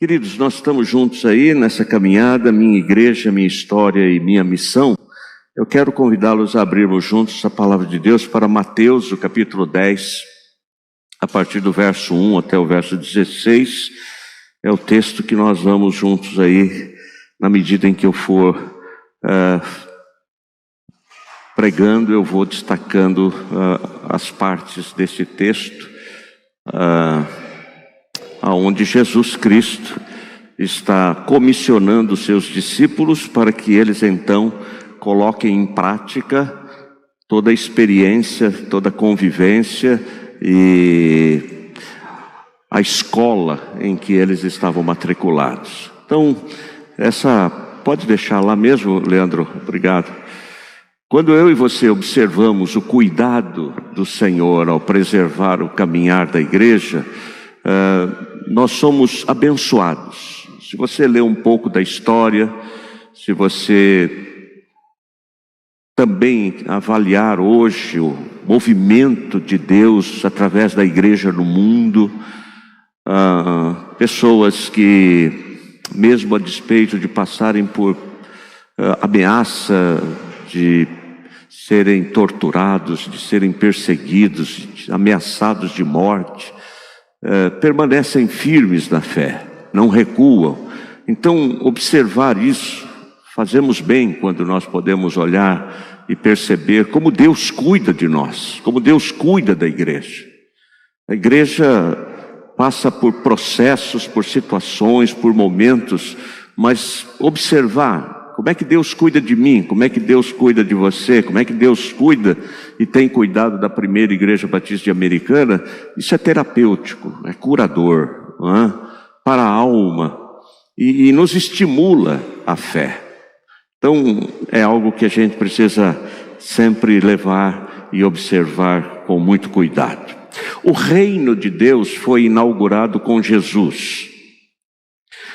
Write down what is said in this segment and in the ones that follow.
Queridos, nós estamos juntos aí nessa caminhada, minha igreja, minha história e minha missão. Eu quero convidá-los a abrirmos juntos a palavra de Deus para Mateus, o capítulo 10, a partir do verso 1 até o verso 16. É o texto que nós vamos juntos aí, na medida em que eu for pregando, eu vou destacando as partes desse texto, aonde Jesus Cristo está comissionando os seus discípulos para que eles então coloquem em prática toda a experiência, toda a convivência e a escola em que eles estavam matriculados. Então, pode deixar lá mesmo, Leandro, obrigado. Quando eu e você observamos o cuidado do Senhor ao preservar o caminhar da igreja, nós somos abençoados. Se você ler um pouco da história, se você também avaliar hoje o movimento de Deus através da igreja no mundo, pessoas que, mesmo a despeito de passarem por ameaça de serem torturados, de serem perseguidos, ameaçados de morte, permanecem firmes na fé, não recuam. Então, observar isso, fazemos bem quando nós podemos olhar e perceber como Deus cuida de nós, como Deus cuida da igreja. A igreja passa por processos, por situações, por momentos, mas observar como é que Deus cuida de mim, como é que Deus cuida de você, como é que Deus cuida e tem cuidado da primeira igreja batista de Americana, isso é terapêutico, é curador, não é? Para a alma e nos estimula a fé. Então é algo que a gente precisa sempre levar e observar com muito cuidado. O reino de Deus foi inaugurado com Jesus.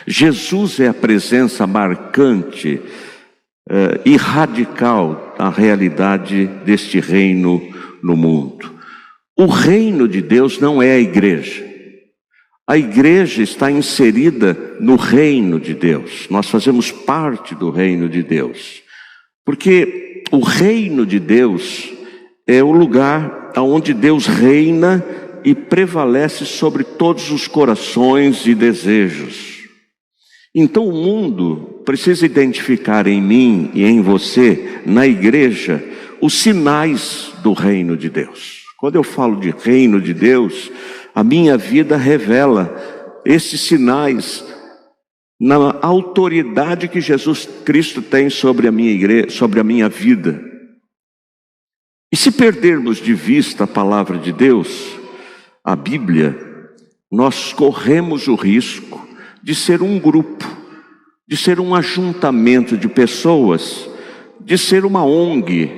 Jesus é a presença marcante e radical da realidade deste reino no mundo. O reino de Deus não é a igreja. A igreja está inserida no reino de Deus. Nós fazemos parte do reino de Deus. Porque o reino de Deus é o lugar onde Deus reina e prevalece sobre todos os corações e desejos. Então o mundo precisa identificar em mim e em você, na igreja, os sinais do reino de Deus. Quando eu falo de reino de Deus, a minha vida revela esses sinais na autoridade que Jesus Cristo tem sobre a minha igreja, sobre a minha vida. E se perdermos de vista a palavra de Deus, a Bíblia, nós corremos o risco de ser um grupo, de ser um ajuntamento de pessoas, de ser uma ONG,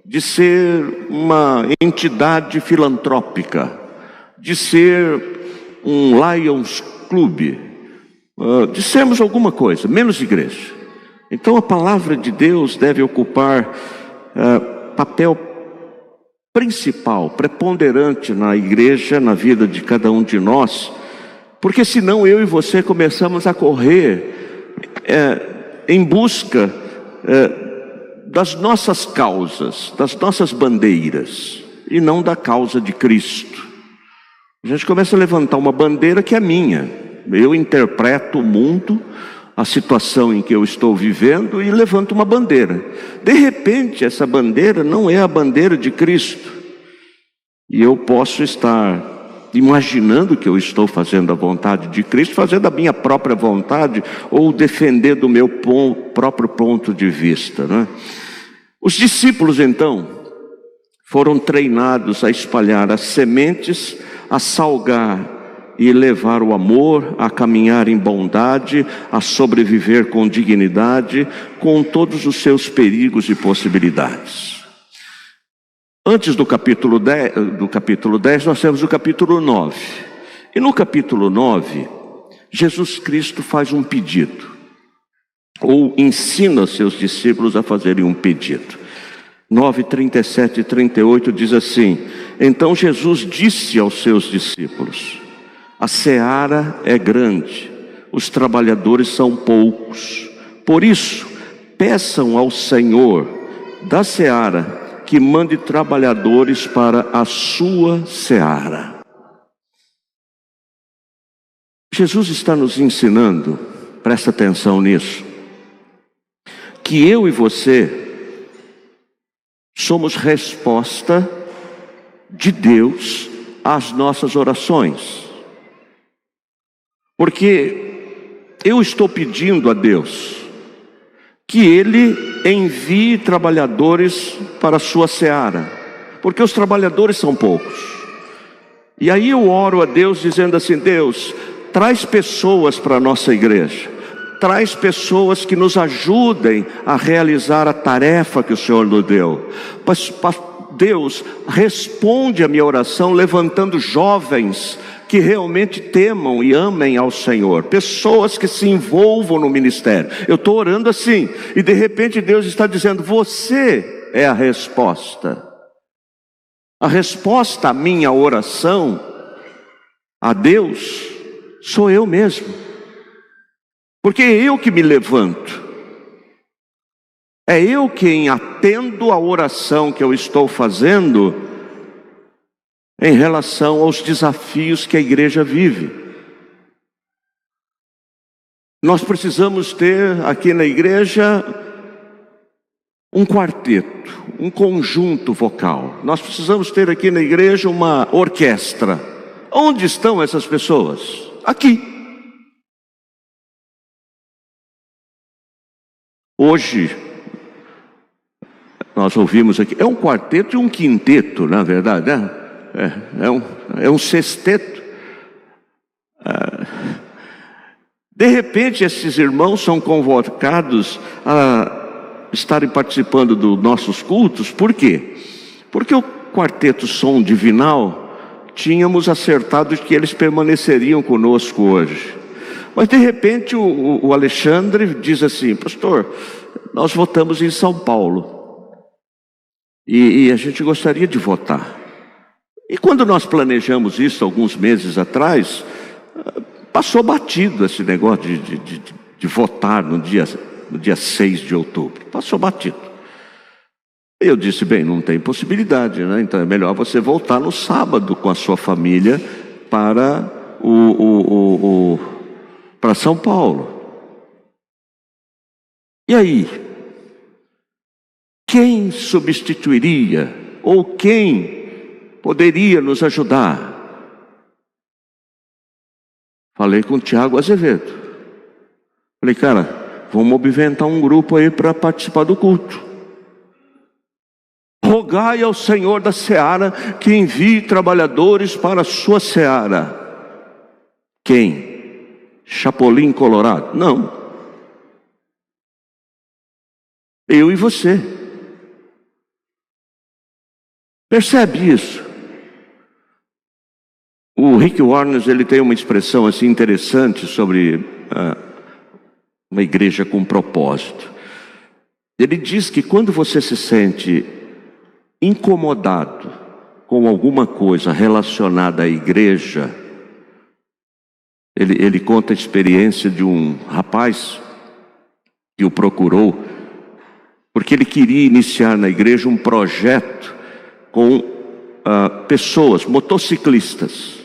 de ser uma entidade filantrópica, de ser um Lions Club, de sermos alguma coisa, menos igreja. Então a palavra de Deus deve ocupar papel principal, preponderante na igreja, na vida de cada um de nós, porque senão eu e você começamos a correr em busca das nossas causas, das nossas bandeiras, e não da causa de Cristo. A gente começa a levantar uma bandeira que é minha. Eu interpreto o mundo, a situação em que eu estou vivendo, e levanto uma bandeira. De repente, essa bandeira não é a bandeira de Cristo. E eu posso estar imaginando que eu estou fazendo a vontade de Cristo, fazendo a minha própria vontade, ou defender do meu próprio ponto de vista, né? Os discípulos, então, foram treinados a espalhar as sementes, a salgar e levar o amor, a caminhar em bondade, a sobreviver com dignidade, com todos os seus perigos e possibilidades. Antes do capítulo 10, nós temos o capítulo 9. E no capítulo 9, Jesus Cristo faz um pedido, ou ensina seus discípulos a fazerem um pedido. 9, 37 e 38 diz assim: então Jesus disse aos seus discípulos: a seara é grande, os trabalhadores são poucos. Por isso, peçam ao Senhor da seara que mande trabalhadores para a sua seara. Jesus está nos ensinando, presta atenção nisso, que eu e você somos resposta de Deus às nossas orações. Porque eu estou pedindo a Deus que Ele envie trabalhadores para a sua seara, porque os trabalhadores são poucos. E aí eu oro a Deus dizendo assim: Deus, traz pessoas para a nossa igreja, traz pessoas que nos ajudem a realizar a tarefa que o Senhor nos deu. Deus, responde a minha oração levantando jovens que realmente temam e amem ao Senhor, pessoas que se envolvam no ministério. Eu estou orando assim, e de repente Deus está dizendo: você é a resposta. A resposta à minha oração a Deus sou eu mesmo, porque é eu que me levanto, é eu quem atendo a oração que eu estou fazendo em relação aos desafios que a igreja vive. Nós precisamos ter aqui na igreja um quarteto, um conjunto vocal. Nós precisamos ter aqui na igreja uma orquestra. Onde estão essas pessoas? Aqui. Hoje, nós ouvimos aqui, é um quarteto e um quinteto, na verdade, né? É um sexteto. De repente, esses irmãos são convocados a estarem participando dos nossos cultos. Por quê? Porque o quarteto Som Divinal, tínhamos acertado que eles permaneceriam conosco hoje. Mas de repente o Alexandre diz assim: pastor, nós votamos em São Paulo e a gente gostaria de votar. E quando nós planejamos isso alguns meses atrás, passou batido esse negócio de votar no dia 6 de outubro. Passou batido. Eu disse: bem, não tem possibilidade, né? Então é melhor você voltar no sábado com a sua família para para São Paulo. E aí? Quem substituiria ou quem poderia nos ajudar? Falei com o Tiago Azevedo. Falei: cara, vamos movimentar um grupo aí para participar do culto. Rogai ao Senhor da seara que envie trabalhadores para a sua seara. Quem? Chapolin Colorado? Não. Eu e você. Percebe isso? O Rick Warner, ele tem uma expressão assim interessante sobre uma igreja com propósito. Ele diz que quando você se sente incomodado com alguma coisa relacionada à igreja, ele conta a experiência de um rapaz que o procurou, porque ele queria iniciar na igreja um projeto com pessoas, motociclistas.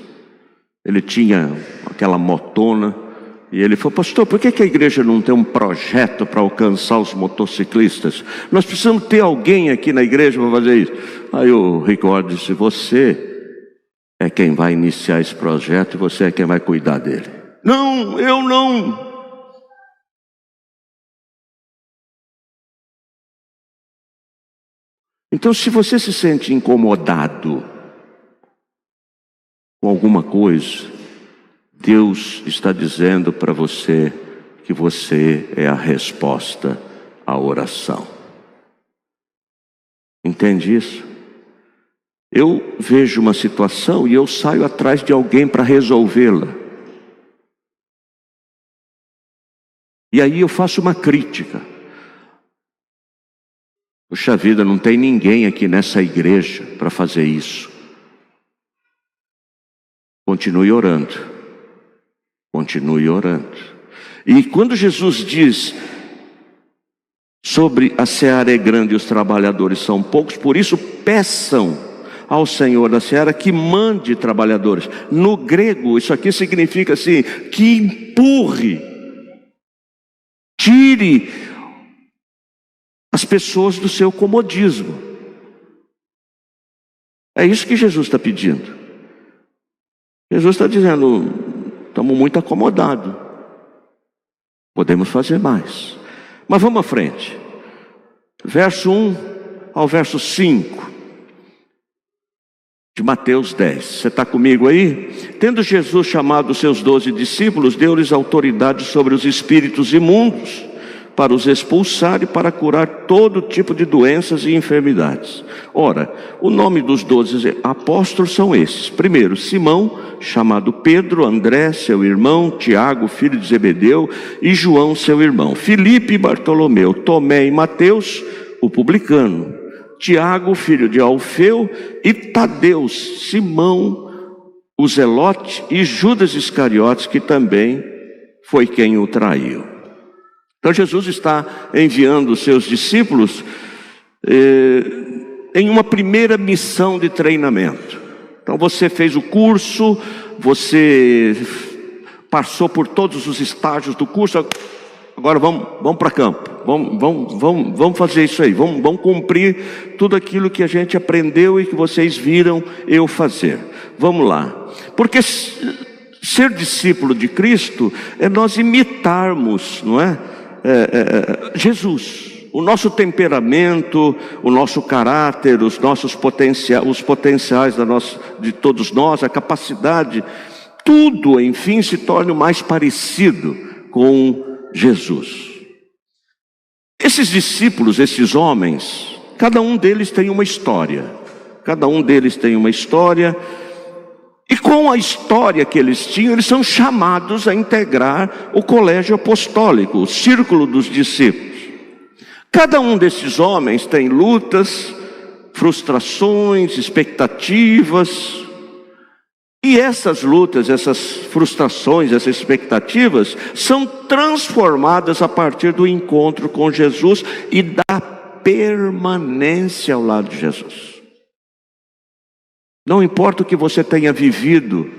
Ele tinha aquela motona, e ele falou: pastor, por que a igreja não tem um projeto para alcançar os motociclistas? Nós precisamos ter alguém aqui na igreja para fazer isso. Aí o Ricardo disse: você é quem vai iniciar esse projeto e você é quem vai cuidar dele. Não, eu não. Então, se você se sente incomodado com alguma coisa, Deus está dizendo para você que você é a resposta à oração. Entende isso? Eu vejo uma situação e eu saio atrás de alguém para resolvê-la. E aí eu faço uma crítica. Puxa vida, não tem ninguém aqui nessa igreja para fazer isso. Continue orando. Continue orando. E quando Jesus diz sobre a seara é grande e os trabalhadores são poucos, por isso peçam ao Senhor da seara que mande trabalhadores. No grego, isso aqui significa assim, que empurre, tire as pessoas do seu comodismo. É isso que Jesus está pedindo. Jesus está dizendo, estamos muito acomodados, podemos fazer mais. Mas vamos à frente. Verso 1 ao verso 5 de Mateus 10. Você está comigo aí? Tendo Jesus chamado os seus 12 discípulos, deu-lhes autoridade sobre os espíritos imundos, para os expulsar e para curar todo tipo de doenças e enfermidades. Ora, o nome dos 12 apóstolos são esses. Primeiro, Simão, chamado Pedro, André, seu irmão, Tiago, filho de Zebedeu, e João, seu irmão, Filipe e Bartolomeu, Tomé e Mateus, o publicano, Tiago, filho de Alfeu, e Tadeus, Simão, o Zelote, e Judas Iscariotes, que também foi quem o traiu. Então Jesus está enviando os seus discípulos em uma primeira missão de treinamento. Então você fez o curso, você passou por todos os estágios do curso, agora vamos para campo, vamos fazer isso aí, vamos cumprir tudo aquilo que a gente aprendeu e que vocês viram eu fazer. Vamos lá, porque ser discípulo de Cristo é nós imitarmos, não é? Jesus, o nosso temperamento, o nosso caráter, os potenciais de todos nós, a capacidade, tudo, enfim, se torne o mais parecido com Jesus. Esses discípulos, esses homens, cada um deles tem uma história. Cada um deles tem uma história. E com a história que eles tinham, eles são chamados a integrar o colégio apostólico, o círculo dos discípulos. Cada um desses homens tem lutas, frustrações, expectativas. E essas lutas, essas frustrações, essas expectativas são transformadas a partir do encontro com Jesus e da permanência ao lado de Jesus. Não importa o que você tenha vivido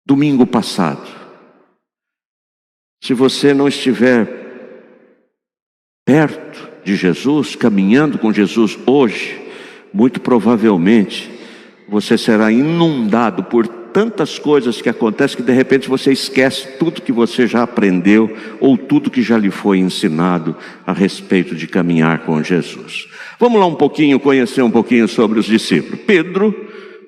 domingo passado, se você não estiver perto de Jesus, caminhando com Jesus hoje, muito provavelmente você será inundado por tantas coisas que acontecem que de repente você esquece tudo que você já aprendeu ou tudo que já lhe foi ensinado a respeito de caminhar com Jesus. Vamos lá conhecer um pouquinho sobre os discípulos. Pedro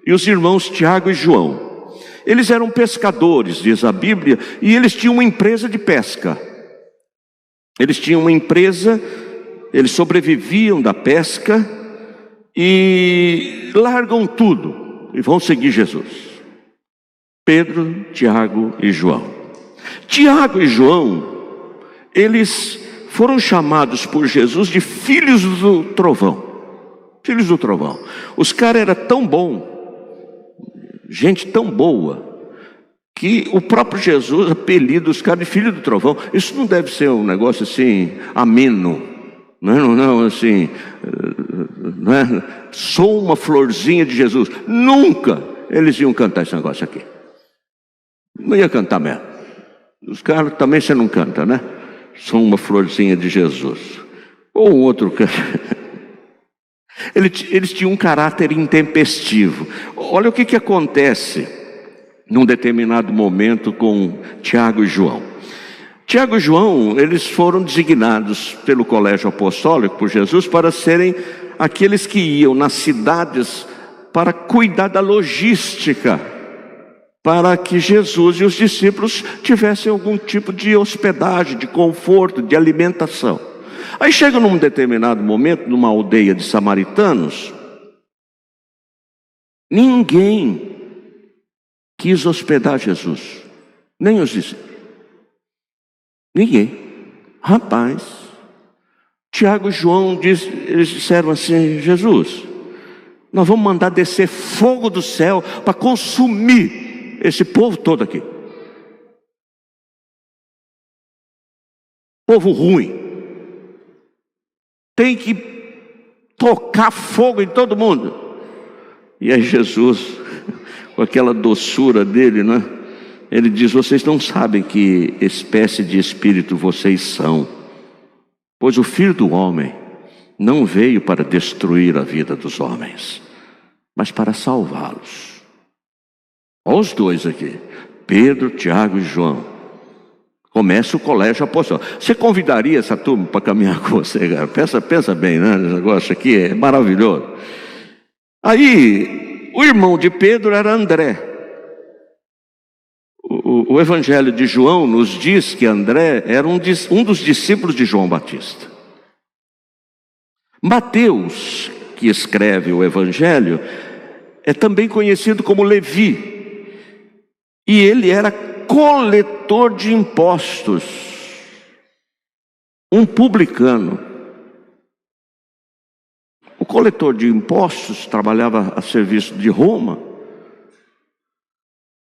e os irmãos Tiago e João. Eles eram pescadores, diz a Bíblia, e eles tinham uma empresa de pesca. Eles tinham uma empresa, eles sobreviviam da pesca e largam tudo e vão seguir Jesus. Pedro, Tiago e João. Tiago e João, eles foram chamados por Jesus de filhos do trovão. Filhos do trovão. Os caras eram tão bons, gente tão boa, que o próprio Jesus apelida os caras de filho do trovão. Isso não deve ser um negócio assim, ameno. Não, assim, não é? Sou uma florzinha de Jesus. Nunca eles iam cantar esse negócio aqui. Não ia cantar mesmo. Os caras também você não canta, né? Sou uma florzinha de Jesus. Ou um outro cara. Eles tinham um caráter intempestivo. Olha o que acontece num determinado momento com Tiago e João. Tiago e João, eles foram designados pelo colégio apostólico, por Jesus, para serem aqueles que iam nas cidades para cuidar da logística, para que Jesus e os discípulos tivessem algum tipo de hospedagem, de conforto, de alimentação. Aí chega num determinado momento, numa aldeia de samaritanos, ninguém quis hospedar Jesus, nem os discípulos. Ninguém. Rapaz, Tiago e João eles disseram assim: Jesus, nós vamos mandar descer fogo do céu para consumir esse povo todo aqui. Povo ruim. Tem que tocar fogo em todo mundo. E aí Jesus, com aquela doçura dele, né? Ele diz: vocês não sabem que espécie de espírito vocês são, pois o Filho do Homem não veio para destruir a vida dos homens, mas para salvá-los. Olha os dois aqui, Pedro, Tiago e João. Começa o colégio apostólico. Você convidaria essa turma para caminhar com você, cara? Pensa bem, né? Esse negócio aqui é maravilhoso. Aí, o irmão de Pedro era André. O Evangelho de João nos diz que André era um dos discípulos de João Batista. Mateus, que escreve o Evangelho, é também conhecido como Levi. E ele era coletor de impostos, um publicano. O coletor de impostos trabalhava a serviço de Roma,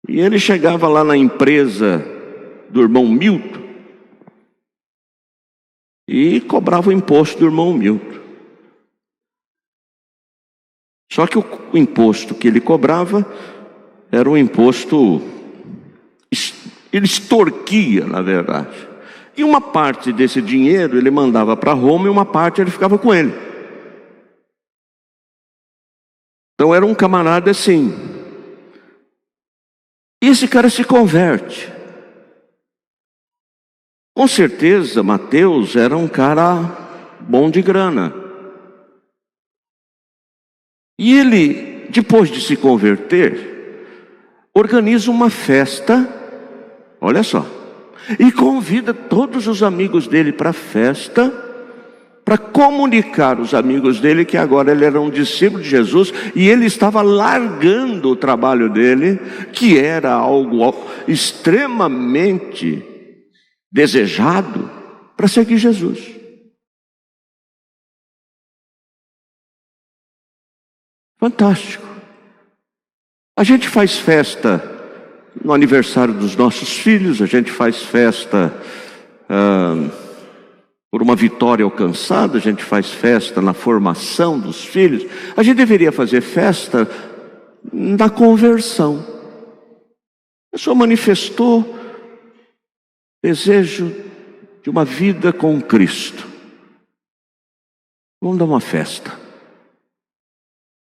e ele chegava lá na empresa do irmão Milton e cobrava o imposto do irmão Milton. Só que o imposto que ele cobrava era um imposto, ele extorquia, na verdade. E uma parte desse dinheiro ele mandava para Roma e uma parte ele ficava com ele. Então era um camarada assim. E esse cara se converte. Com certeza Mateus era um cara bom de grana. E ele, depois de se converter, organiza uma festa, olha só, e convida todos os amigos dele para a festa, para comunicar aos amigos dele que agora ele era um discípulo de Jesus e ele estava largando o trabalho dele, que era algo extremamente desejado, para seguir Jesus. Fantástico. A gente faz festa no aniversário dos nossos filhos, a gente faz festa por uma vitória alcançada, a gente faz festa na formação dos filhos. A gente deveria fazer festa na conversão. A pessoa manifestou desejo de uma vida com Cristo. Vamos dar uma festa.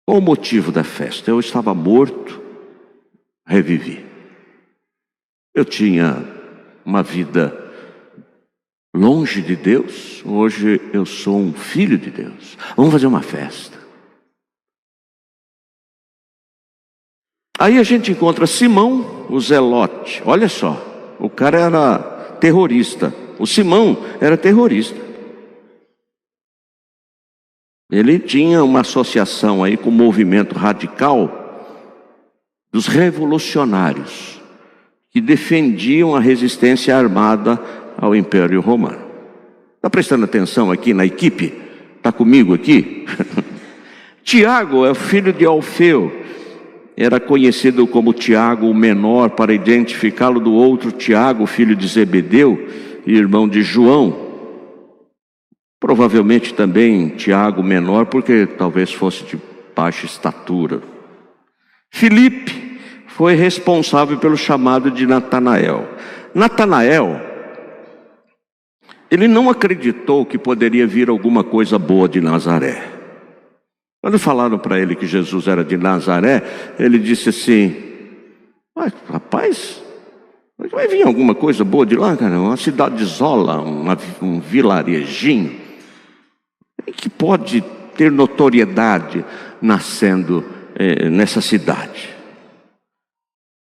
Qual o motivo da festa? Eu estava morto, revivi. Eu tinha uma vida longe de Deus, hoje eu sou um filho de Deus. Vamos fazer uma festa. Aí a gente encontra Simão, o Zelote. Olha só, o cara era terrorista. O Simão era terrorista. Ele tinha uma associação aí com o movimento radical dos revolucionários, que defendiam a resistência armada ao Império Romano. Está prestando atenção aqui na equipe? Está comigo aqui? Tiago é o filho de Alfeu. Era conhecido como Tiago o menor, para identificá-lo do outro Tiago, filho de Zebedeu e irmão de João. Provavelmente também Tiago menor, porque talvez fosse de baixa estatura. Filipe foi responsável pelo chamado de Natanael. Natanael, ele não acreditou que poderia vir alguma coisa boa de Nazaré. Quando falaram para ele que Jesus era de Nazaré, ele disse assim: rapaz, vai vir alguma coisa boa de lá, cara? Uma cidade zola, um vilarejinho, que pode ter notoriedade nascendo nessa cidade.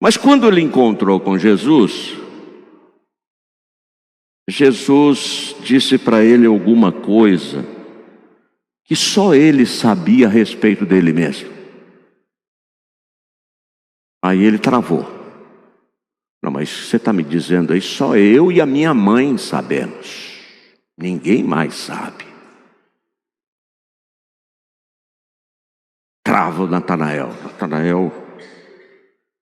Mas quando ele encontrou com Jesus, Jesus disse para ele alguma coisa que só ele sabia a respeito dele mesmo. Aí ele travou. Não, mas você está me dizendo aí, só eu e a minha mãe sabemos. Ninguém mais sabe. Trava Natanael.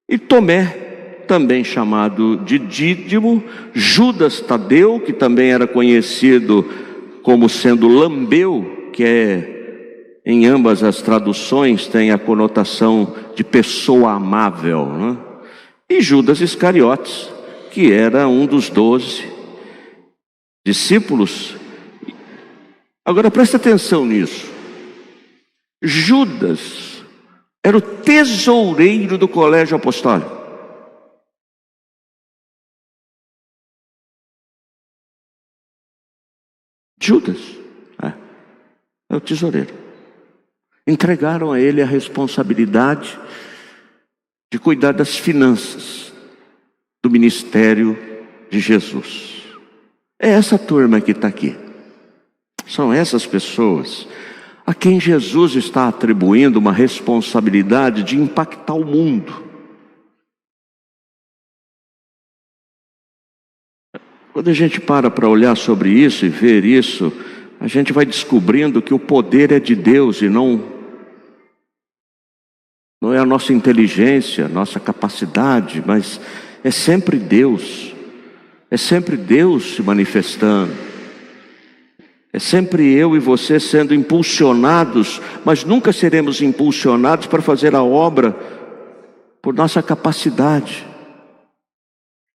E Tomé, também chamado de Dídimo, Judas Tadeu, que também era conhecido como sendo Lambeu, que em ambas as traduções tem a conotação de pessoa amável, né? E Judas Iscariotes, que era um dos 12 discípulos. Agora presta atenção nisso. Judas era o tesoureiro do colégio apostólico. Judas é o tesoureiro. Entregaram a ele a responsabilidade de cuidar das finanças do ministério de Jesus. É essa turma que está aqui. São essas pessoas a quem Jesus está atribuindo uma responsabilidade de impactar o mundo. Quando a gente para olhar sobre isso e ver isso, a gente vai descobrindo que o poder é de Deus e não é a nossa inteligência, a nossa capacidade, mas é sempre Deus. É sempre Deus se manifestando. É sempre eu e você sendo impulsionados, mas nunca seremos impulsionados para fazer a obra por nossa capacidade.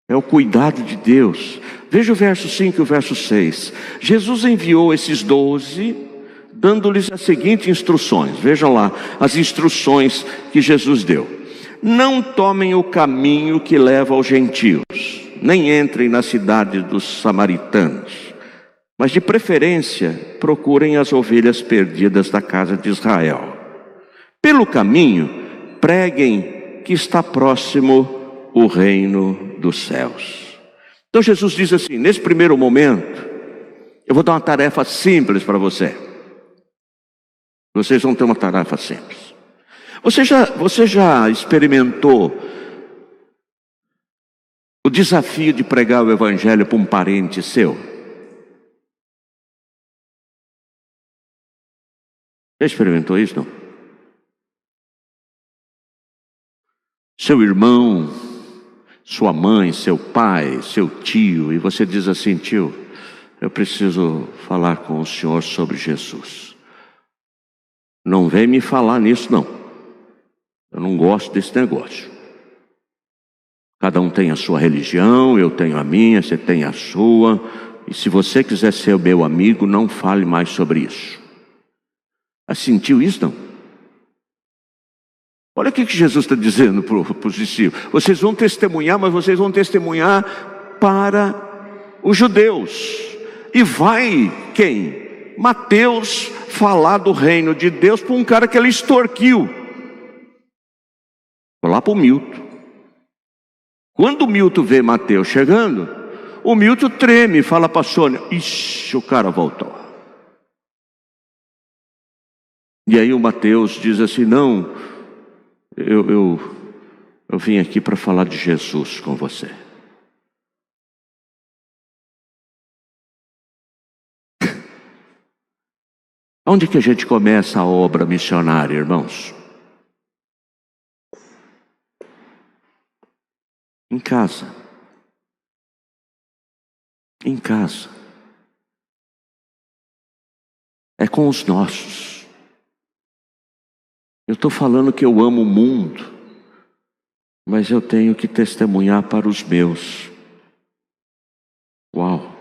É o cuidado de Deus. Veja o verso 5 e o verso 6. Jesus enviou esses 12, dando-lhes as seguintes instruções. Vejam lá as instruções que Jesus deu. Não tomem o caminho que leva aos gentios, nem entrem na cidade dos samaritanos, mas de preferência procurem as ovelhas perdidas da casa de Israel. Pelo caminho, preguem que está próximo o reino dos céus. Então Jesus diz assim, nesse primeiro momento, eu vou dar uma tarefa simples para você. Vocês vão ter uma tarefa simples. Você já experimentou o desafio de pregar o evangelho para um parente seu? Já experimentou isso, não? Seu irmão, sua mãe, seu pai, seu tio, e você diz assim, tio, eu preciso falar com o senhor sobre Jesus. Não vem me falar nisso, não. Eu não gosto desse negócio. Cada um tem a sua religião, eu tenho a minha, você tem a sua. E se você quiser ser o meu amigo, não fale mais sobre isso. Já sentiu isso, não? Olha o que Jesus está dizendo para os discípulos. Vocês vão testemunhar, mas vocês vão testemunhar para os judeus. E vai quem? Mateus falar do reino de Deus para um cara que ele extorquiu. Vou lá para o Milton. Quando o Milton vê Mateus chegando, o Milton treme e fala para a Sônia, ixi, o cara voltou. E aí o Mateus diz assim, não, eu vim aqui para falar de Jesus com você. Onde que a gente começa a obra missionária, irmãos? Em casa. Em casa. É com os nossos. Eu estou falando que eu amo o mundo, mas eu tenho que testemunhar para os meus. Uau!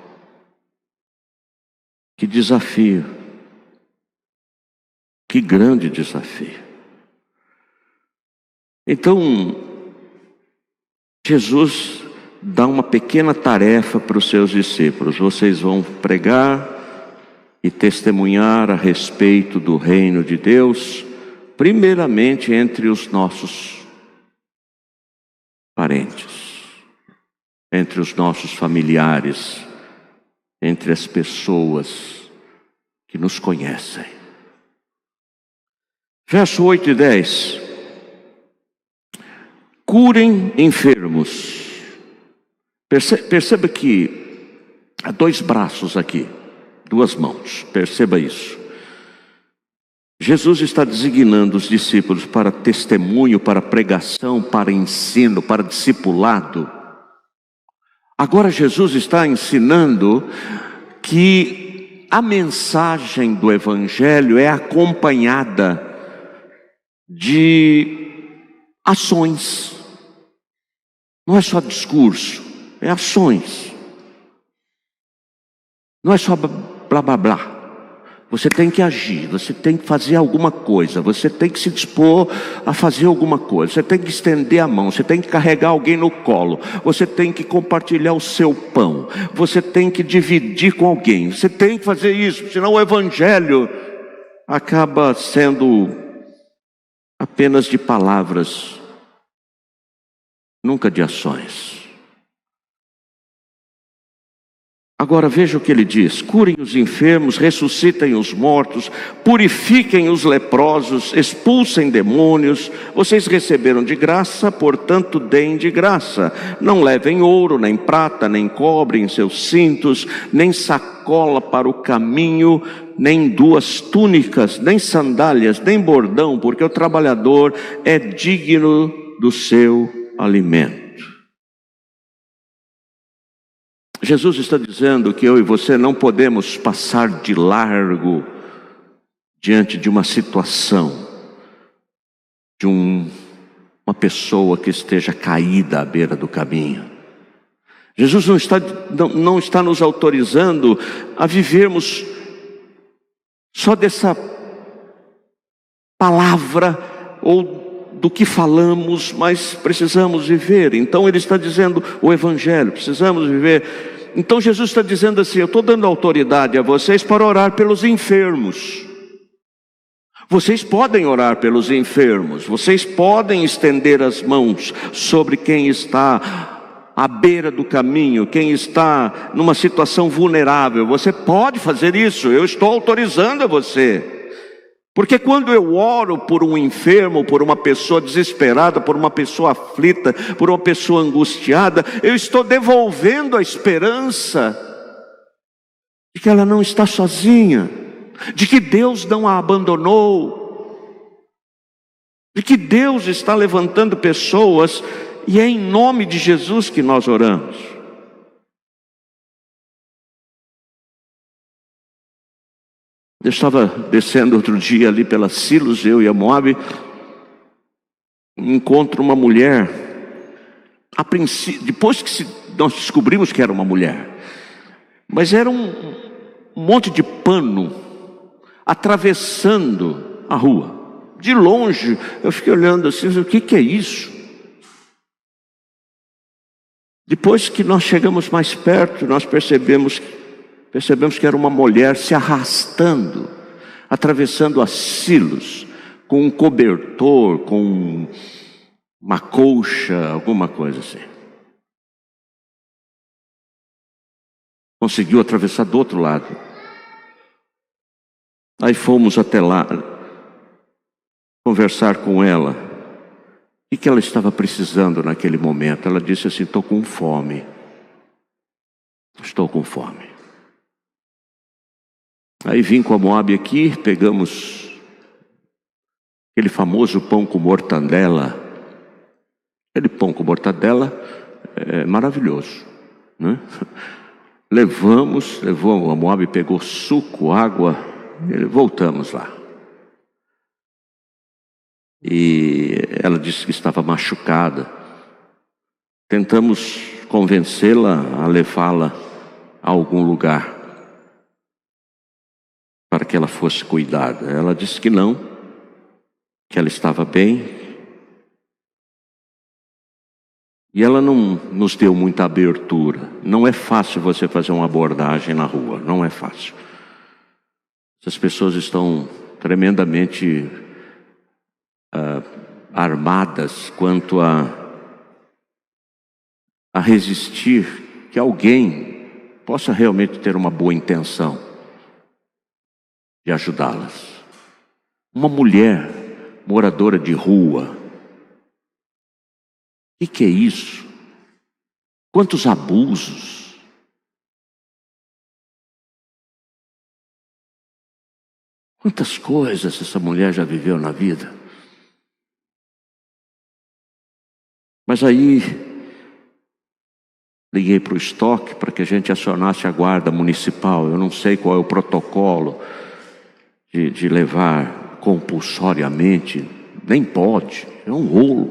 Que desafio! Que grande desafio! Então, Jesus dá uma pequena tarefa para os seus discípulos. Vocês vão pregar e testemunhar a respeito do reino de Deus, primeiramente entre os nossos parentes, entre os nossos familiares, entre as pessoas que nos conhecem. Verso 8 e 10. Curem enfermos. Perceba que há dois braços aqui, duas mãos, perceba isso. Jesus está designando os discípulos para testemunho, para pregação, para ensino, para discipulado. Agora Jesus está ensinando que a mensagem do Evangelho é acompanhada de ações. Não é só discurso, é ações. Não é só blá blá blá. Você tem que agir, você tem que fazer alguma coisa, você tem que se dispor a fazer alguma coisa, você tem que estender a mão, você tem que carregar alguém no colo, você tem que compartilhar o seu pão, você tem que dividir com alguém, você tem que fazer isso, senão o Evangelho acaba sendo apenas de palavras, nunca de ações. Agora veja o que ele diz: curem os enfermos, ressuscitem os mortos, purifiquem os leprosos, expulsem demônios. Vocês receberam de graça, portanto deem de graça. Não levem ouro, nem prata, nem cobre em seus cintos, nem sacola para o caminho, nem 2 túnicas, nem sandálias, nem bordão, porque o trabalhador é digno do seu alimento. Jesus está dizendo que eu e você não podemos passar de largo diante de uma situação, de uma pessoa que esteja caída à beira do caminho. Jesus não está nos autorizando a vivermos só dessa palavra ou do que falamos, mas precisamos viver. Então ele está dizendo o Evangelho, precisamos viver. Então Jesus está dizendo assim: eu estou dando autoridade a vocês para orar pelos enfermos. Vocês podem orar pelos enfermos, vocês podem estender as mãos sobre quem está à beira do caminho, quem está numa situação vulnerável. Você pode fazer isso, eu estou autorizando a você. Porque quando eu oro por um enfermo, por uma pessoa desesperada, por uma pessoa aflita, por uma pessoa angustiada, eu estou devolvendo a esperança de que ela não está sozinha, de que Deus não a abandonou, de que Deus está levantando pessoas, e é em nome de Jesus que nós oramos. Eu estava descendo outro dia ali pela Silos, eu e a Moab, encontro uma mulher, a princípio, depois que nós descobrimos que era uma mulher, mas era um monte de pano atravessando a rua. De longe, eu fiquei olhando assim, o que é isso? Depois que nós chegamos mais perto, nós percebemos que era uma mulher se arrastando, atravessando as Silos, com um cobertor, com uma colcha, alguma coisa assim. Conseguiu atravessar do outro lado. Aí fomos até lá, conversar com ela. O que ela estava precisando naquele momento? Ela disse assim: estou com fome. Estou com fome. Aí vim com a Moab aqui, pegamos aquele famoso pão com mortadela. Aquele pão com mortadela é maravilhoso, né? Levou, a Moab pegou suco, água, e voltamos lá. E ela disse que estava machucada. Tentamos convencê-la a levá-la a algum lugar para que ela fosse cuidada. Ela disse que não, que ela estava bem. E ela não nos deu muita abertura. Não é fácil você fazer uma abordagem na rua, não é fácil. Essas pessoas estão tremendamente armadas quanto a resistir que alguém possa realmente ter uma boa intenção de ajudá-las. Uma mulher moradora de rua, o que é isso? Quantos abusos! Quantas coisas essa mulher já viveu na vida. Mas aí, liguei para o estoque para que a gente acionasse a guarda municipal. Eu não sei qual é o protocolo de levar compulsoriamente. Nem pode, é um rolo.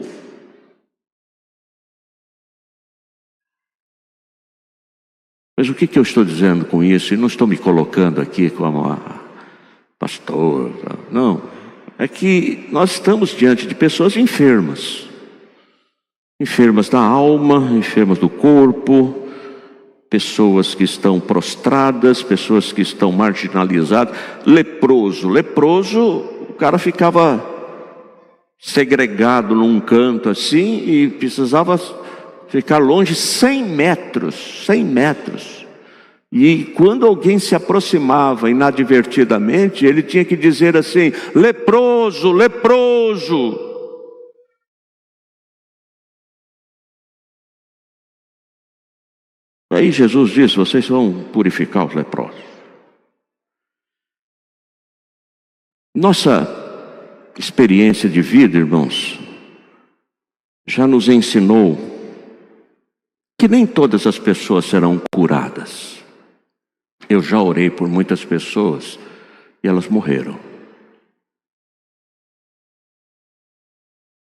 Mas o que eu estou dizendo com isso? E não estou me colocando aqui como pastor. Não, é que nós estamos diante de pessoas enfermas. Enfermas da alma, enfermas do corpo, pessoas que estão prostradas, pessoas que estão marginalizadas. Leproso, o cara ficava segregado num canto assim e precisava ficar longe 100 metros. E quando alguém se aproximava inadvertidamente, ele tinha que dizer assim: leproso, leproso. Aí Jesus disse: vocês vão purificar os leprosos. Nossa experiência de vida, irmãos, já nos ensinou que nem todas as pessoas serão curadas. Eu já orei por muitas pessoas e elas morreram.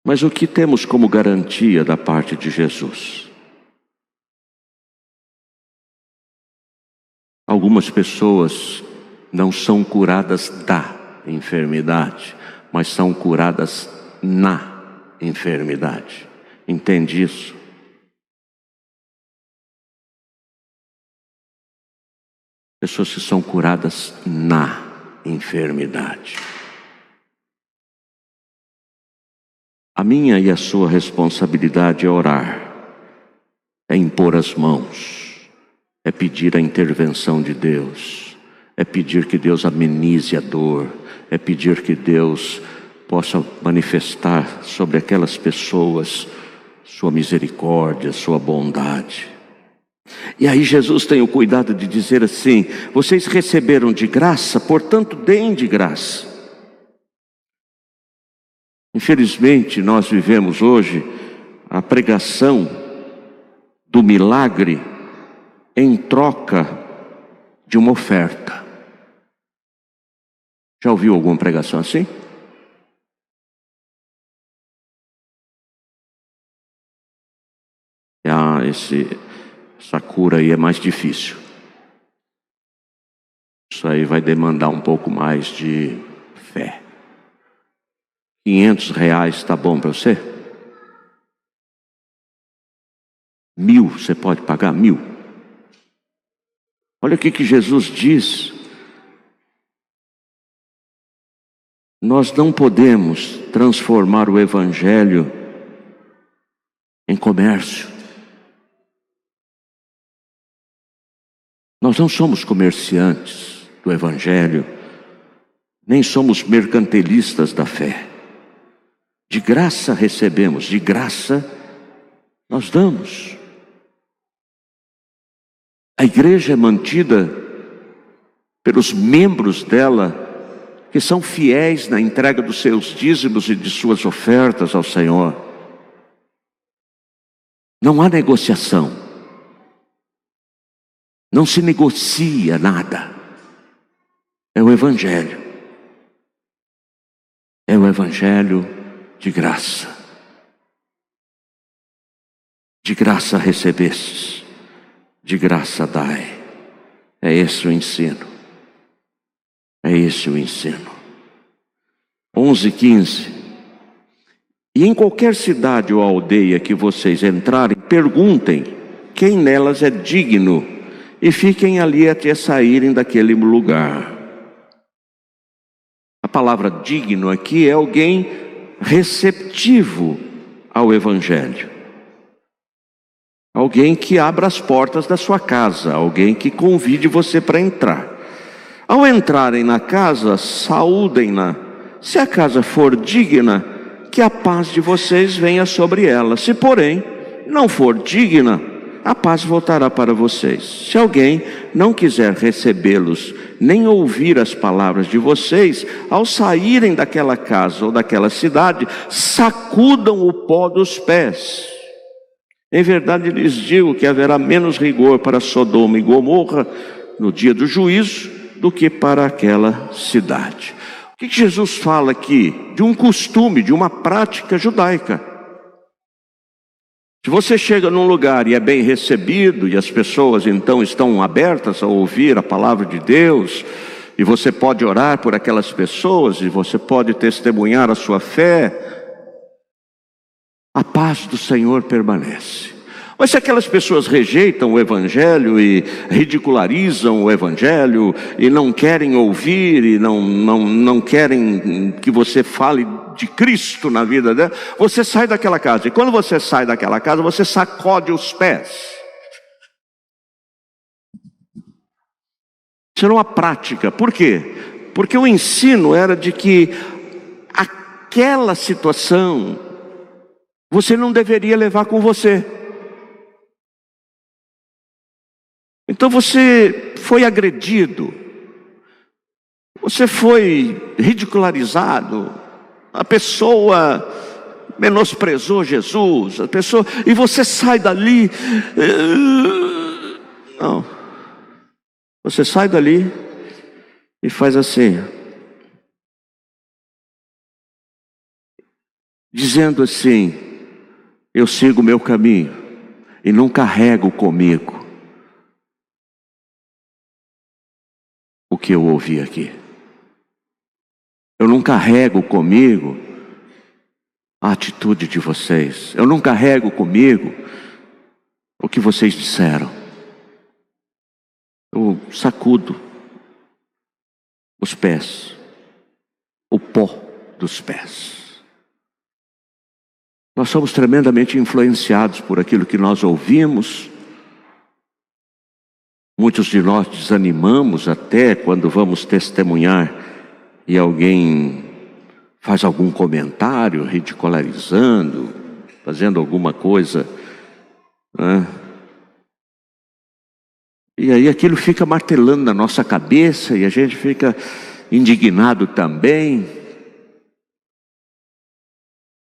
Mas o que temos como garantia da parte de Jesus? Algumas pessoas não são curadas da enfermidade, mas são curadas na enfermidade. Entende isso? Pessoas que são curadas na enfermidade. A minha e a sua responsabilidade é orar, é impor as mãos, é pedir a intervenção de Deus, é pedir que Deus amenize a dor, é pedir que Deus possa manifestar sobre aquelas pessoas sua misericórdia, sua bondade. E aí Jesus tem o cuidado de dizer assim: vocês receberam de graça, portanto deem de graça. Infelizmente nós vivemos hoje a pregação do milagre em troca de uma oferta. Já ouviu alguma pregação assim? Essa cura aí é mais difícil. Isso aí vai demandar um pouco mais de fé. R$500 está bom para você? 1.000, você pode pagar 1.000? Olha o que Jesus diz. Nós não podemos transformar o Evangelho em comércio. Nós não somos comerciantes do Evangelho, nem somos mercantilistas da fé. De graça recebemos, de graça nós damos. A igreja é mantida pelos membros dela, que são fiéis na entrega dos seus dízimos e de suas ofertas ao Senhor. Não há negociação. Não se negocia nada. É o Evangelho. É o Evangelho de graça. De graça recebestes, de graça dai. É esse o ensino. É esse o ensino. 11:15. E em qualquer cidade ou aldeia que vocês entrarem, perguntem quem nelas é digno, e fiquem ali até saírem daquele lugar. A palavra digno aqui é alguém receptivo ao Evangelho. Alguém que abra as portas da sua casa, alguém que convide você para entrar. Ao entrarem na casa, saúdem-na. Se a casa for digna, que a paz de vocês venha sobre ela. Se porém não for digna, a paz voltará para vocês. Se alguém não quiser recebê-los, nem ouvir as palavras de vocês, ao saírem daquela casa ou daquela cidade, sacudam o pó dos pés. Em verdade lhes digo que haverá menos rigor para Sodoma e Gomorra no dia do juízo do que para aquela cidade. O que Jesus fala aqui? De um costume, de uma prática judaica. Se você chega num lugar e é bem recebido, e as pessoas então estão abertas a ouvir a palavra de Deus, e você pode orar por aquelas pessoas, e você pode testemunhar a sua fé, a paz do Senhor permanece. Mas se aquelas pessoas rejeitam o Evangelho e ridicularizam o Evangelho e não querem ouvir e não querem que você fale de Cristo na vida dela, você sai daquela casa. E quando você sai daquela casa, você sacode os pés. Isso era uma prática. Por quê? Porque o ensino era de que aquela situação você não deveria levar com você. Então você foi agredido, você foi ridicularizado, a pessoa menosprezou Jesus, e você sai dali, não, você sai dali e faz assim, dizendo assim: eu sigo o meu caminho e não carrego comigo o que eu ouvi aqui. Eu não carrego comigo a atitude de vocês. Eu não carrego comigo o que vocês disseram. Eu sacudo os pés, o pó dos pés. Nós somos tremendamente influenciados por aquilo que nós ouvimos. Muitos de nós desanimamos até quando vamos testemunhar e alguém faz algum comentário ridicularizando, fazendo alguma coisa, né? E aí aquilo fica martelando na nossa cabeça e a gente fica indignado também.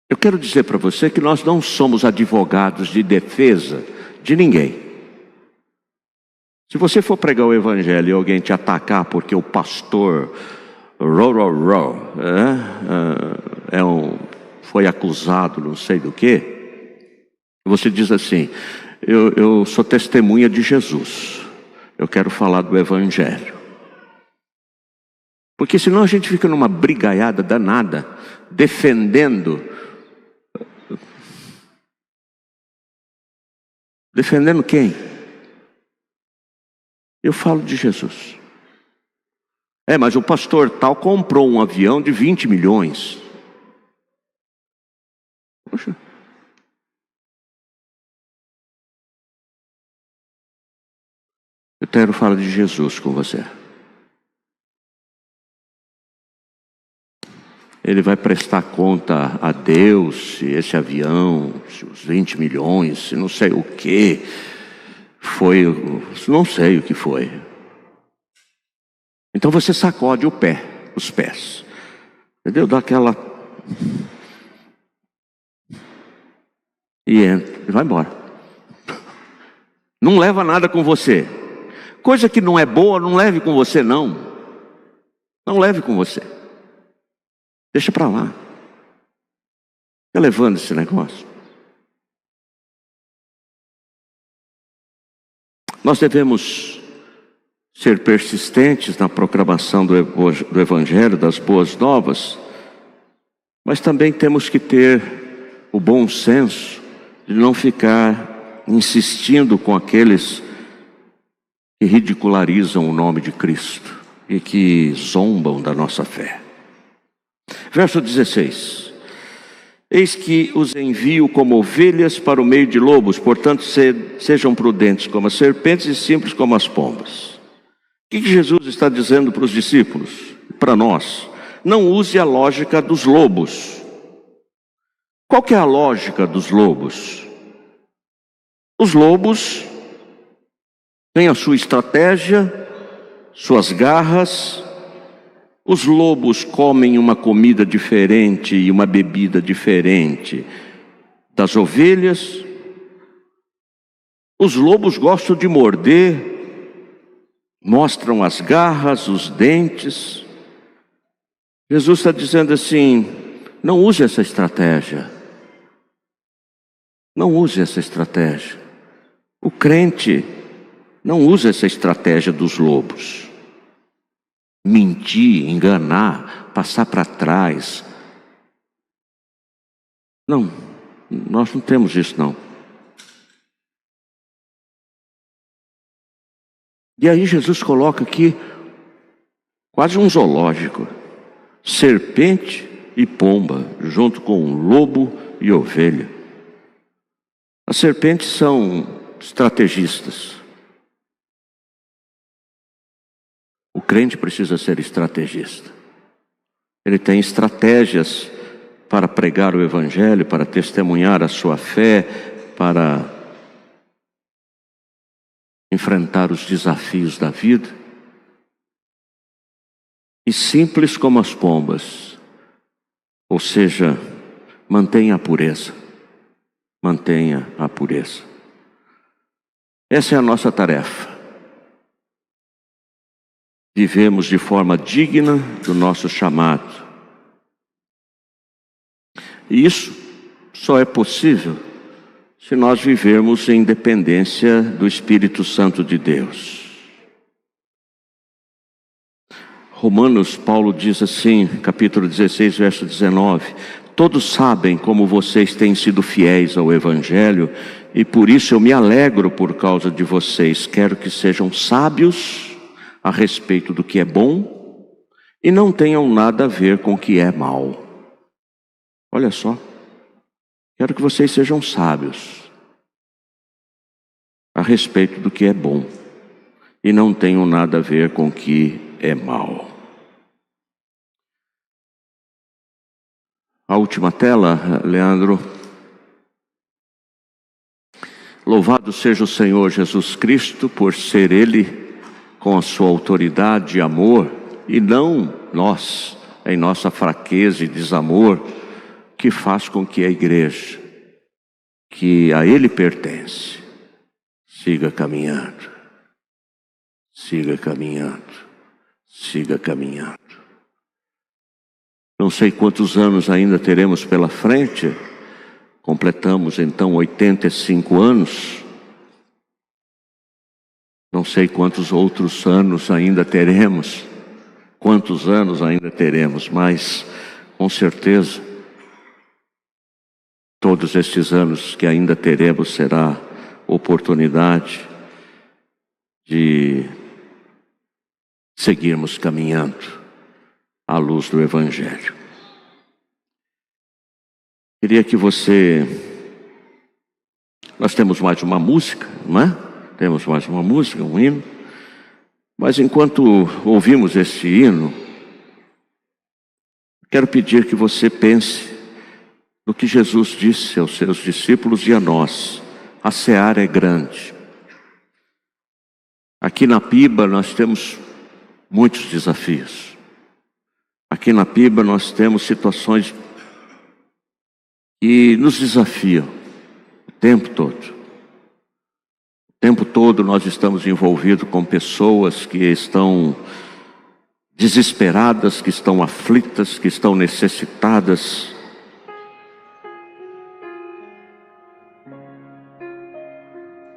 Eu quero dizer para você que nós não somos advogados de defesa de ninguém. Se você for pregar o Evangelho e alguém te atacar porque o pastor foi acusado não sei do que, você diz assim: eu sou testemunha de Jesus, eu quero falar do Evangelho. Porque senão a gente fica numa brigaiada danada, defendendo quem? Eu falo de Jesus. Mas o pastor tal comprou um avião de 20 milhões. Poxa. Eu quero falar de Jesus com você. Ele vai prestar conta a Deus se esse avião, se os 20 milhões, se não sei o que foi, não sei o que foi. Então você sacode os pés, entendeu? Dá aquela e entra e vai embora. Não leva nada com você. Coisa que não é boa, não leve com você não. Não leve com você. Deixa para lá. Fica levando esse negócio. Nós devemos ser persistentes na proclamação do Evangelho, das boas novas, mas também temos que ter o bom senso de não ficar insistindo com aqueles que ridicularizam o nome de Cristo e que zombam da nossa fé. Verso 16: eis que os envio como ovelhas para o meio de lobos, portanto sejam prudentes como as serpentes e simples como as pombas. O que Jesus está dizendo para os discípulos? Para nós: não use a lógica dos lobos. Qual que é a lógica dos lobos? Os lobos têm a sua estratégia, suas garras. Os lobos comem uma comida diferente e uma bebida diferente das ovelhas. Os lobos gostam de morder, mostram as garras, os dentes. Jesus está dizendo assim: não use essa estratégia. Não use essa estratégia. O crente não usa essa estratégia dos lobos. Mentir, enganar, passar para trás. Não, nós não temos isso não. E aí Jesus coloca aqui quase um zoológico: serpente e pomba, junto com lobo e ovelha. As serpentes são estrategistas. O crente precisa ser estrategista. Ele tem estratégias para pregar o Evangelho, para testemunhar a sua fé, para enfrentar os desafios da vida. E simples como as pombas, ou seja, mantenha a pureza. Mantenha a pureza. Essa é a nossa tarefa. Vivemos de forma digna do nosso chamado. E isso só é possível se nós vivermos em dependência do Espírito Santo de Deus. Romanos, Paulo diz assim, capítulo 16, verso 19: todos sabem como vocês têm sido fiéis ao Evangelho, e por isso eu me alegro por causa de vocês. Quero que sejam sábios a respeito do que é bom e não tenham nada a ver com o que é mal. Olha só, quero que vocês sejam sábios a respeito do que é bom e não tenham nada a ver com o que é mal. A última tela, Leandro. Louvado seja o Senhor Jesus Cristo por ser Ele, com a sua autoridade e amor, e não nós, em nossa fraqueza e desamor, que faz com que a igreja, que a Ele pertence, siga caminhando, siga caminhando, siga caminhando. Não sei quantos anos ainda teremos pela frente. Completamos então 85 anos. Não sei quantos outros anos ainda teremos, quantos anos ainda teremos, mas com certeza todos estes anos que ainda teremos será oportunidade de seguirmos caminhando à luz do Evangelho. Queria que nós temos mais uma música, não é? Temos mais uma música, um hino. Mas enquanto ouvimos este hino, quero pedir que você pense no que Jesus disse aos seus discípulos e a nós: a seara é grande. Aqui na Piba nós temos muitos desafios. Aqui na Piba nós temos situações que nos desafiam o tempo todo. O tempo todo nós estamos envolvidos com pessoas que estão desesperadas, que estão aflitas, que estão necessitadas.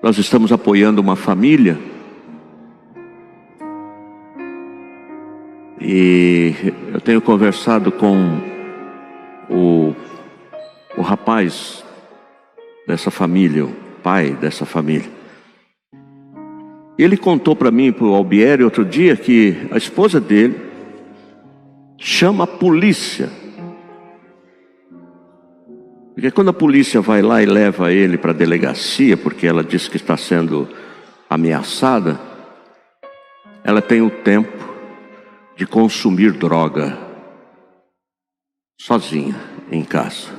Nós estamos apoiando uma família e eu tenho conversado com o rapaz dessa família, o pai dessa família. Ele contou para mim, para o Albieri, outro dia, que a esposa dele chama a polícia. Porque quando a polícia vai lá e leva ele para a delegacia, porque ela diz que está sendo ameaçada, ela tem o tempo de consumir droga sozinha em casa.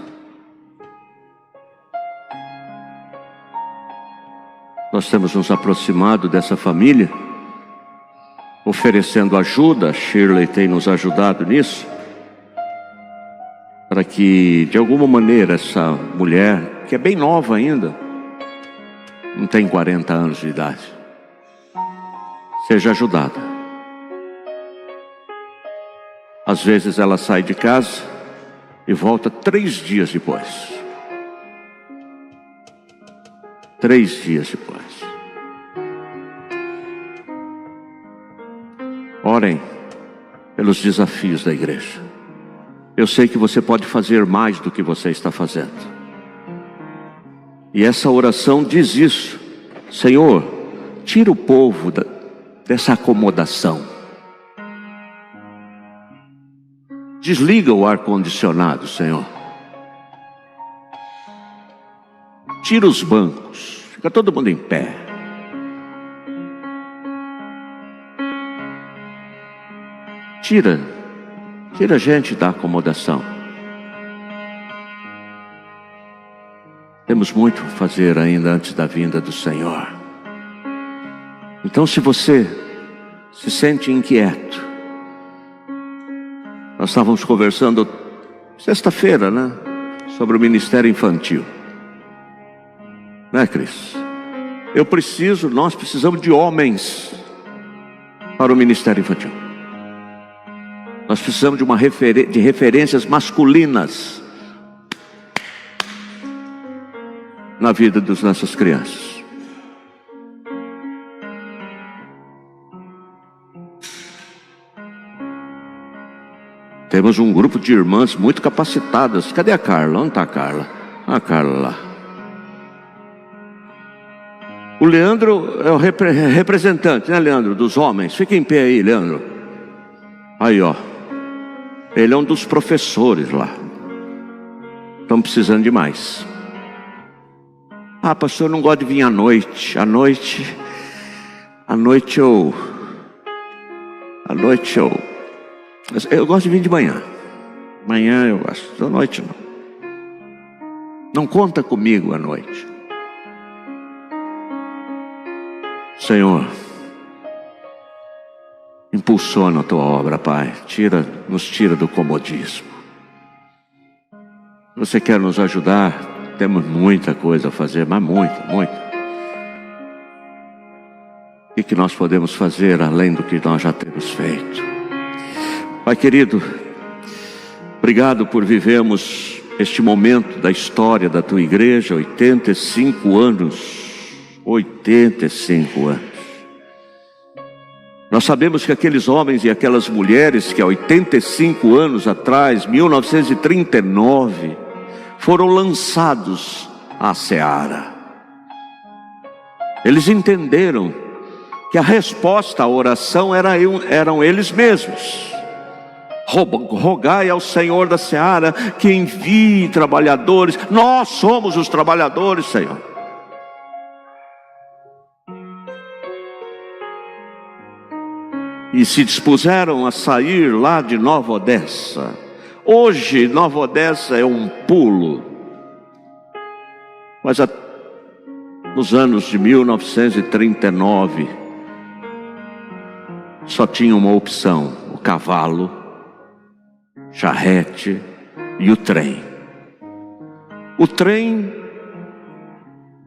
Nós temos nos aproximado dessa família, oferecendo ajuda. A Shirley tem nos ajudado nisso, para que de alguma maneira essa mulher, que é bem nova ainda, não tem 40 anos de idade, seja ajudada. Às vezes ela sai de casa e volta 3 dias depois. 3 dias depois. Orem pelos desafios da igreja. Eu sei que você pode fazer mais do que você está fazendo. E essa oração diz isso: Senhor, tira o povo dessa acomodação. Desliga o ar-condicionado, Senhor. Tira os bancos. Fica todo mundo em pé. Tira a gente da acomodação. Temos muito a fazer ainda antes da vinda do Senhor. Então, se você se sente inquieto, nós estávamos conversando sexta-feira, né? Sobre o ministério infantil. Né, Cris? Nós precisamos de homens para o ministério infantil. Nós precisamos de referências masculinas na vida das nossas crianças. Temos um grupo de irmãs muito capacitadas. Cadê a Carla? Onde está a Carla? A Carla lá. O Leandro é o representante, né, Leandro? Dos homens. Fica em pé aí, Leandro. Aí, ó. Ele é um dos professores lá. Estamos precisando de mais. Ah, pastor, eu não gosto de vir à noite. À noite eu gosto de vir de manhã. Manhã eu gosto, à noite não. Não conta comigo à noite. Senhor, impulsiona a tua obra, Pai. Nos tira do comodismo. Se você quer nos ajudar, temos muita coisa a fazer, mas muita. O que nós podemos fazer além do que nós já temos feito? Pai querido, obrigado por vivermos este momento da história da tua igreja, 85 anos. 85 anos. Nós sabemos que aqueles homens e aquelas mulheres que há 85 anos atrás, 1939, foram lançados à seara. Eles entenderam que a resposta à oração eram eles mesmos. Rogai ao Senhor da seara que envie trabalhadores. Nós somos os trabalhadores, Senhor. E se dispuseram a sair lá de Nova Odessa. Hoje Nova Odessa é um pulo, mas nos anos de 1939 só tinha uma opção: o cavalo, charrete e o trem. O trem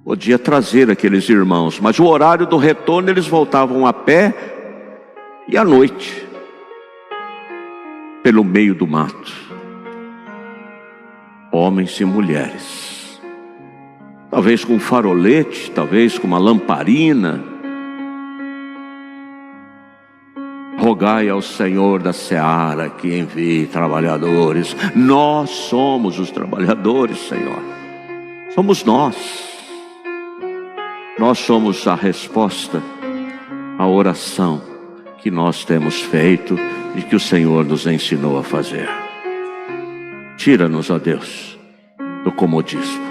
podia trazer aqueles irmãos, mas o horário do retorno eles voltavam a pé e à noite, pelo meio do mato. Homens e mulheres, talvez com um farolete, talvez com uma lamparina. Rogai ao Senhor da seara que envie trabalhadores. Nós somos os trabalhadores, Senhor. Somos nós. Nós somos a resposta à oração que nós temos feito e que o Senhor nos ensinou a fazer. Tira-nos, ó Deus, do comodismo.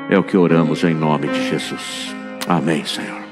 É o que oramos em nome de Jesus. Amém, Senhor.